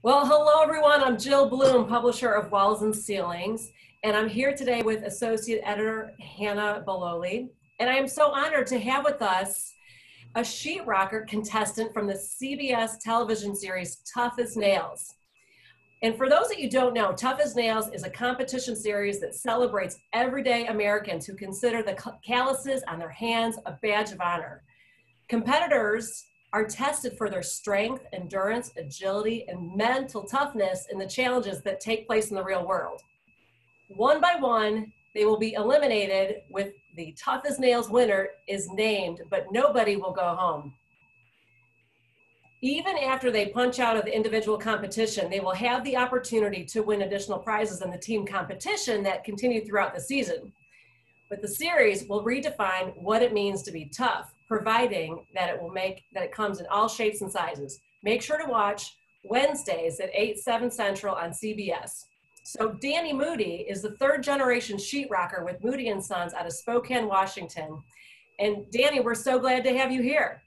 Well, hello everyone. I'm Jill Bloom, publisher of Walls and Ceilings, and I'm here today with Associate Editor Hannah Bololi. And I am so honored to have with us a sheetrocker contestant from the CBS television series Tough as Nails. And for those that you don't know, Tough as Nails is a competition series that celebrates everyday Americans who consider the calluses on their hands a badge of honor. Competitors are tested for their strength, endurance, agility, and mental toughness in the challenges that take place in the real world. One by one, they will be eliminated with the Tough as Nails winner is named, but nobody will go home. Even after they punch out of the individual competition, they will have the opportunity to win additional prizes in the team competition that continue throughout the season. But the series will redefine what it means to be tough, providing that it comes in all shapes and sizes. Make sure to watch Wednesdays at 8/7 Central on CBS. So Danny Moody is the third generation sheetrocker with Moody and Sons out of Spokane, Washington. And Danny, we're so glad to have you here.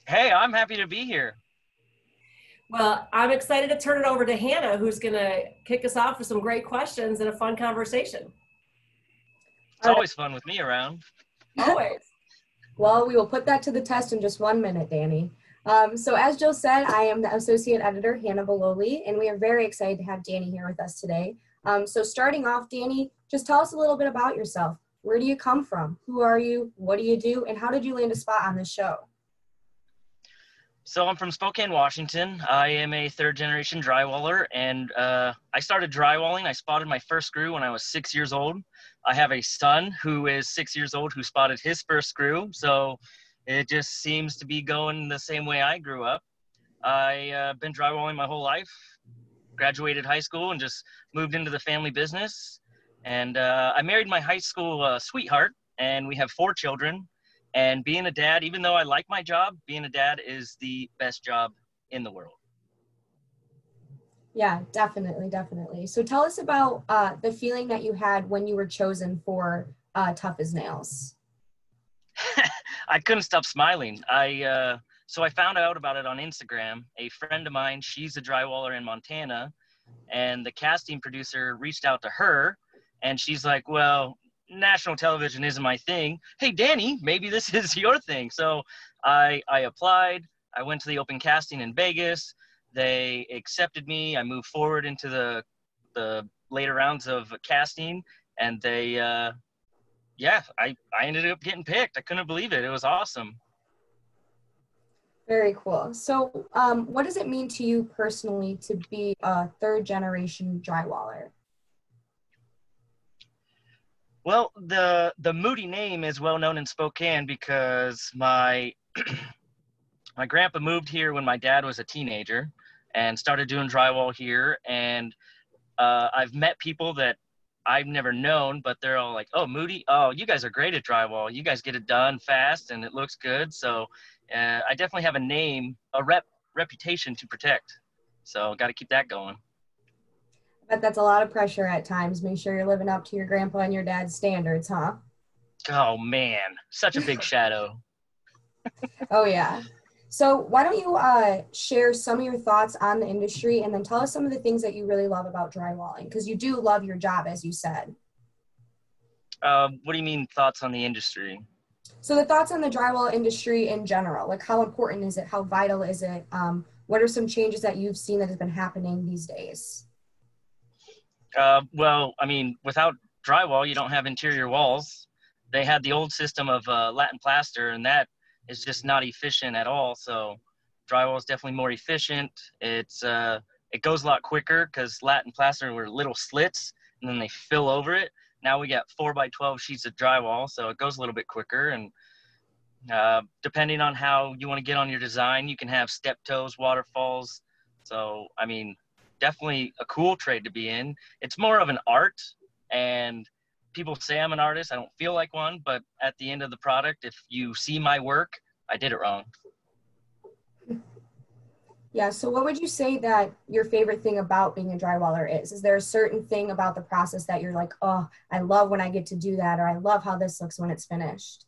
Hey, I'm happy to be here. Well, I'm excited to turn it over to Hannah, who's gonna kick us off with some great questions and a fun conversation. It's always fun with me around. Always. Well, we will put that to the test in just 1 minute, Danny. So as Jill said, I am the Associate Editor, Hannah Bololi, and we are very excited to have Danny here with us today. So starting off, Danny, just tell us a little bit about yourself. Where do you come from? Who are you? What do you do? And how did you land a spot on this show? So I'm from Spokane, Washington. I am a third-generation drywaller, and I started drywalling. I spotted my first screw when I was 6 years old. I have a son who is 6 years old who spotted his first screw, so it just seems to be going the same way I grew up. I've been drywalling my whole life, graduated high school, and just moved into the family business. And I married my high school sweetheart, and we have 4 children. And being a dad, even though I like my job, being a dad is the best job in the world. Yeah, definitely, definitely. So tell us about the feeling that you had when you were chosen for Tough as Nails. I couldn't stop smiling. So I found out about it on Instagram. A friend of mine, she's a drywaller in Montana, and the casting producer reached out to her, and she's like, well, national television isn't my thing. Hey, Danny, maybe this is your thing. So I applied. I went to the open casting in Vegas. They accepted me. I moved forward into the later rounds of casting, and I ended up getting picked. I couldn't believe it. It was awesome. Very cool. So what does it mean to you personally to be a third generation drywaller? Well, the Moody name is well known in Spokane because my grandpa moved here when my dad was a teenager and started doing drywall here. And I've met people that I've never known, but they're all like, oh, Moody, oh, you guys are great at drywall. You guys get it done fast and it looks good. So I definitely have a reputation to protect. So got to keep that going. But that's a lot of pressure at times. Make sure you're living up to your grandpa and your dad's standards, huh? Oh, man. Such a big shadow. Oh, yeah. So why don't you share some of your thoughts on the industry and then tell us some of the things that you really love about drywalling, because you do love your job, as you said. What do you mean thoughts on the industry? So the thoughts on the drywall industry in general, like how important is it? How vital is it? What are some changes that you've seen that has been happening these days? Well, I mean, without drywall, you don't have interior walls. They had the old system of Latin plaster, and that is just not efficient at all. So drywall is definitely more efficient. It goes a lot quicker because Latin plaster were little slits, and then they fill over it. Now we got 4x12 sheets of drywall, so it goes a little bit quicker. And depending on how you want to get on your design, you can have step toes, waterfalls. So, I mean, definitely a cool trade to be in. It's more of an art, and people say I'm an artist. I don't feel like one, but at the end of the product, if you see my work, I did it wrong. Yeah, so what would you say that your favorite thing about being a drywaller is? Is there a certain thing about the process that you're like, oh, I love when I get to do that, or I love how this looks when it's finished?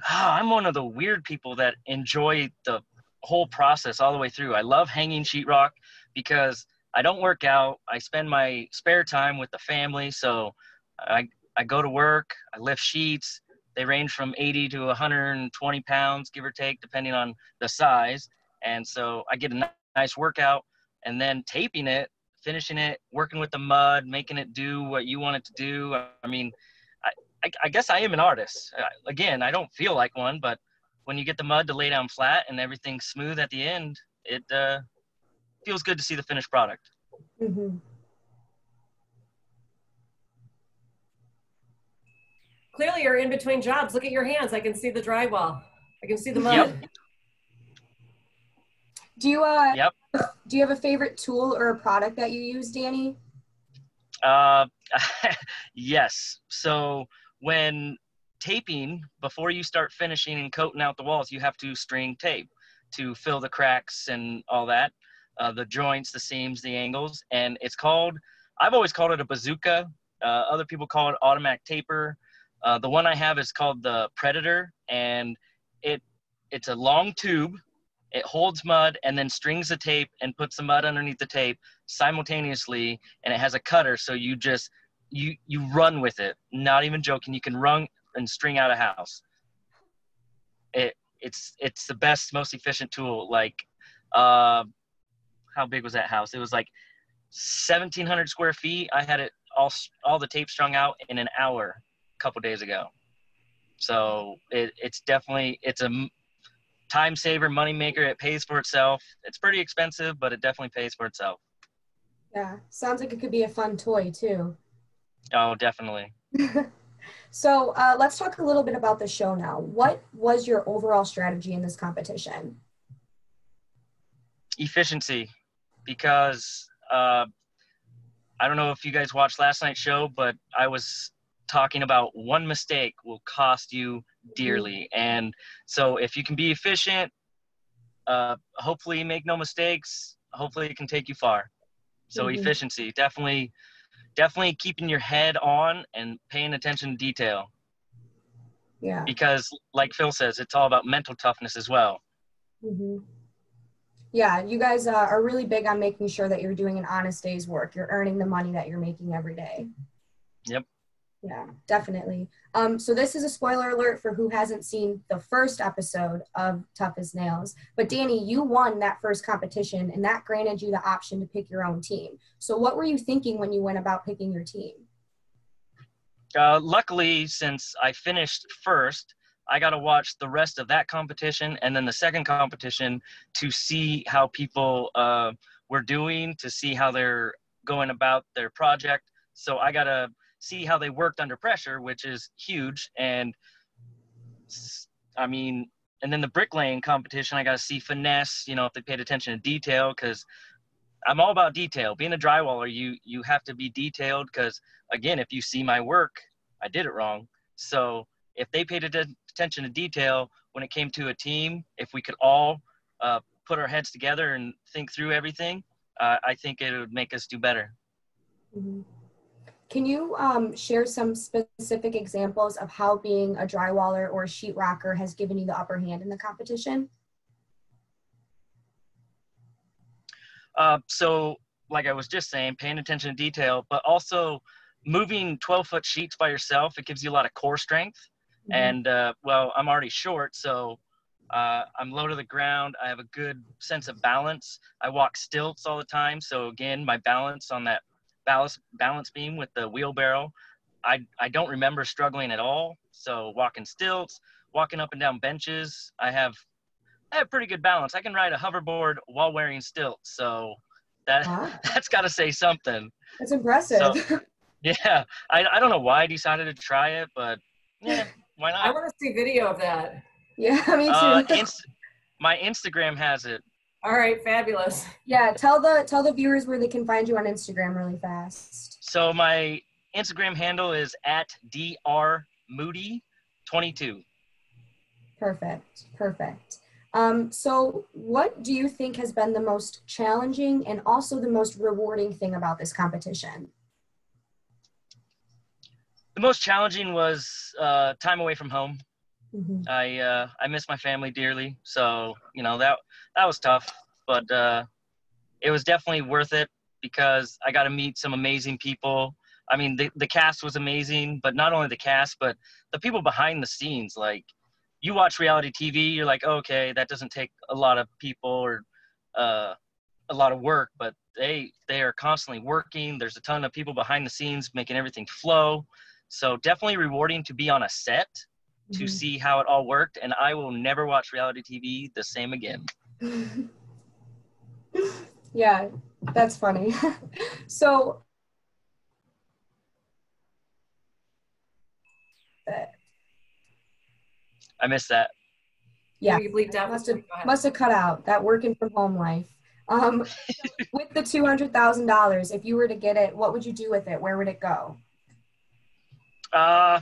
I'm one of the weird people that enjoy the whole process all the way through. I love hanging sheetrock because I don't work out. I spend my spare time with the family. So I go to work, I lift sheets. They range from 80 to 120 pounds, give or take, depending on the size. And so I get a nice workout, and then taping it, finishing it, working with the mud, making it do what you want it to do. I mean, I guess I am an artist. Again, I don't feel like one, but when you get the mud to lay down flat and everything's smooth at the end, it feels good to see the finished product. Mm-hmm. Clearly you're in between jobs. Look at your hands. I can see the drywall. I can see the mud. Yep. Do you Yep. do you have a favorite tool or a product that you use, Danny? Yes. So when taping, before you start finishing and coating out the walls, you have to string tape to fill the cracks and all that, the joints, the seams, the angles. And it's called, I've always called it a bazooka. Other people call it automatic taper. The one I have is called the Predator, and it's a long tube. It holds mud and then strings the tape and puts the mud underneath the tape simultaneously, and it has a cutter, so you just you run with it. Not even joking. You can run and string out a house. It's the best, most efficient tool. Like, how big was that house? It was like 1,700 square feet. I had it all the tape strung out in an hour a couple days ago. So it's definitely, it's a time saver, money maker. It pays for itself. It's pretty expensive, but it definitely pays for itself. Yeah, sounds like it could be a fun toy too. Oh, definitely. So let's talk a little bit about the show now. What was your overall strategy in this competition? Efficiency, because I don't know if you guys watched last night's show, but I was talking about one mistake will cost you dearly. And so if you can be efficient, hopefully make no mistakes, hopefully it can take you far. So efficiency, definitely keeping your head on and paying attention to detail. Yeah. Because like Phil says, it's all about mental toughness as well. Mm-hmm. Yeah, you guys are really big on making sure that you're doing an honest day's work. You're earning the money that you're making every day. Yep. Yeah, definitely. So this is a spoiler alert for who hasn't seen the first episode of Tough as Nails. But Danny, you won that first competition, and that granted you the option to pick your own team. So what were you thinking when you went about picking your team? Luckily, since I finished first, I got to watch the rest of that competition and then the second competition to see how people were doing, to see how they're going about their project. So I got to see how they worked under pressure, which is huge. And I mean, and then the bricklaying competition, I got to see finesse, you know, if they paid attention to detail, because I'm all about detail. Being a drywaller, you have to be detailed, because again, if you see my work, I did it wrong. So if they paid attention to detail when it came to a team, if we could all put our heads together and think through everything, I think it would make us do better. Mm-hmm. Can you share some specific examples of how being a drywaller or a sheetrocker has given you the upper hand in the competition? So like I was just saying, paying attention to detail, but also moving 12-foot sheets by yourself, it gives you a lot of core strength. Mm-hmm. And well, I'm already short, so I'm low to the ground. I have a good sense of balance. I walk stilts all the time. So again, my balance on that balance beam with the wheelbarrow, I don't remember struggling at all. So walking stilts, walking up and down benches, I have pretty good balance. I can ride a hoverboard while wearing stilts. So that's got to say something. That's impressive. So, yeah, I don't know why I decided to try it, but yeah, why not? I want to see video of that. Yeah, me too. My Instagram has it. All right, fabulous. Yeah, tell the viewers where they can find you on Instagram really fast. So my Instagram handle is @drmoody22. Perfect. So what do you think has been the most challenging and also the most rewarding thing about this competition? The most challenging was time away from home. I miss my family dearly. So, you know, that was tough, but it was definitely worth it because I got to meet some amazing people. I mean, the cast was amazing, but not only the cast, but the people behind the scenes. Like, you watch reality TV, you're like, okay, that doesn't take a lot of people or a lot of work, but they are constantly working. There's a ton of people behind the scenes making everything flow. So definitely rewarding to be on a set to see how it all worked. And I will never watch reality TV the same again. Yeah, that's funny. So I miss that. yeah, you bleeped out. Must have cut out that working from home life. With the $200,000, if you were to get it, what would you do with it? Where would it go? I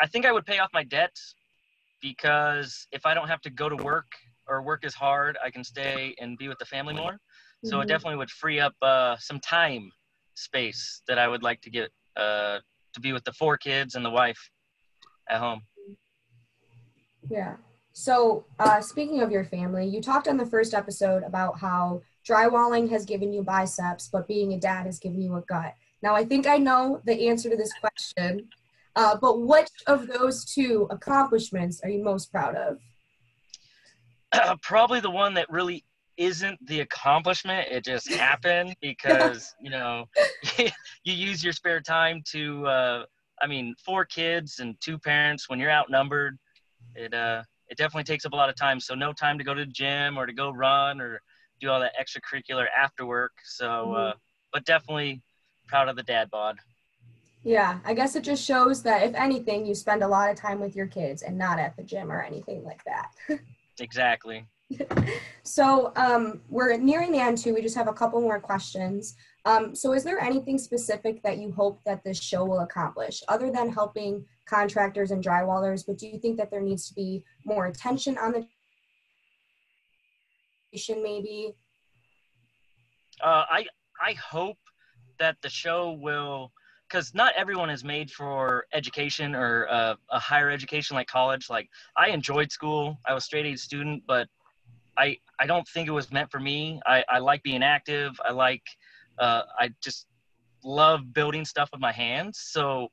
think I would pay off my debts, because if I don't have to go to work or work as hard, I can stay and be with the family more. So it definitely would free up some time space that I would like to get to be with the 4 kids and the wife at home. Yeah. So speaking of your family, you talked on the first episode about how drywalling has given you biceps, but being a dad has given you a gut. Now, I think I know the answer to this question, but which of those 2 accomplishments are you most proud of? Probably the one that really isn't the accomplishment. It just happened because, you know, you use your spare time to, I mean, 4 kids and 2 parents, when you're outnumbered, it definitely takes up a lot of time. So no time to go to the gym or to go run or do all that extracurricular after work. So, but definitely proud of the dad bod. Yeah, I guess it just shows that if anything, you spend a lot of time with your kids and not at the gym or anything like that. Exactly. So we're nearing the end too. We just have a couple more questions. So is there anything specific that you hope that this show will accomplish other than helping contractors and drywallers? But do you think that there needs to be more attention on the maybe? I hope that the show will, because not everyone is made for education or a higher education like college. Like, I enjoyed school. I was a straight A student, but I don't think it was meant for me. I like being active. I just love building stuff with my hands. So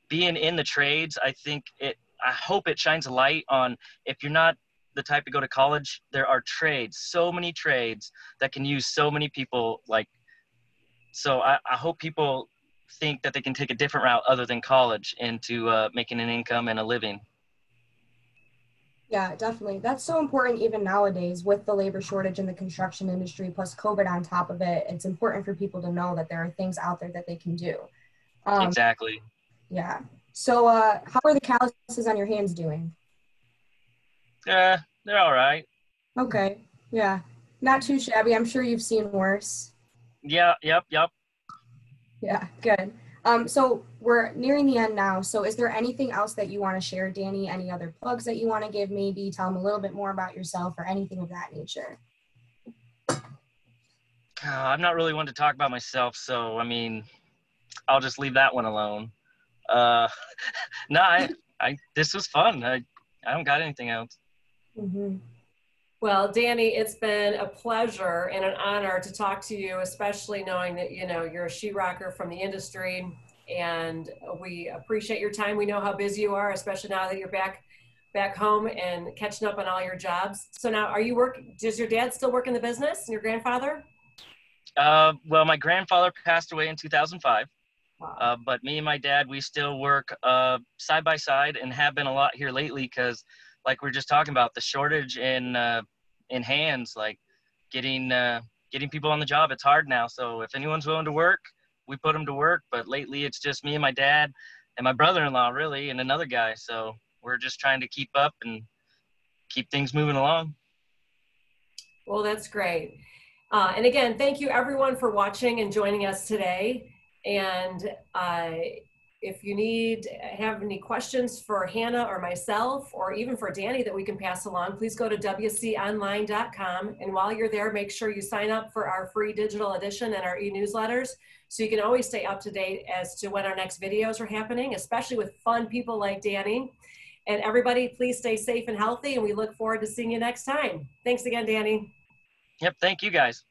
being in the trades, I hope it shines a light on, if you're not the type to go to college, there are trades, so many trades that can use so many people. Like, so I hope people think that they can take a different route other than college into making an income and a living. Yeah, definitely. That's so important even nowadays with the labor shortage in the construction industry, plus COVID on top of it. It's important for people to know that there are things out there that they can do. Exactly. Yeah. So how are the calluses on your hands doing? Yeah, they're all right. Okay. Yeah. Not too shabby. I'm sure you've seen worse. Yeah, yep. Yeah, good. So we're nearing the end now. So is there anything else that you want to share, Danny? Any other plugs that you want to give, maybe tell them a little bit more about yourself or anything of that nature? I'm not really one to talk about myself, so I mean, I'll just leave that one alone. No, this was fun. I don't got anything else. Well, Danny, it's been a pleasure and an honor to talk to you, especially knowing that, you know, you're a sheetrocker from the industry, and we appreciate your time. We know how busy you are, especially now that you're back home and catching up on all your jobs. So now, does your dad still work in the business, and your grandfather? Well, my grandfather passed away in 2005. Wow. But me and my dad, we still work side by side and have been a lot here lately because, like we were just talking about, the shortage in hands, like getting people on the job. It's hard now. So if anyone's willing to work, we put them to work. But lately it's just me and my dad and my brother-in-law, really, and another guy. So we're just trying to keep up and keep things moving along. Well, that's great. And again, thank you everyone for watching and joining us today. And if you have any questions for Hannah or myself, or even for Danny that we can pass along, please go to wconline.com. And while you're there, make sure you sign up for our free digital edition and our e-newsletters, so you can always stay up to date as to when our next videos are happening, especially with fun people like Danny. And everybody, please stay safe and healthy, and we look forward to seeing you next time. Thanks again, Danny. Yep, thank you guys.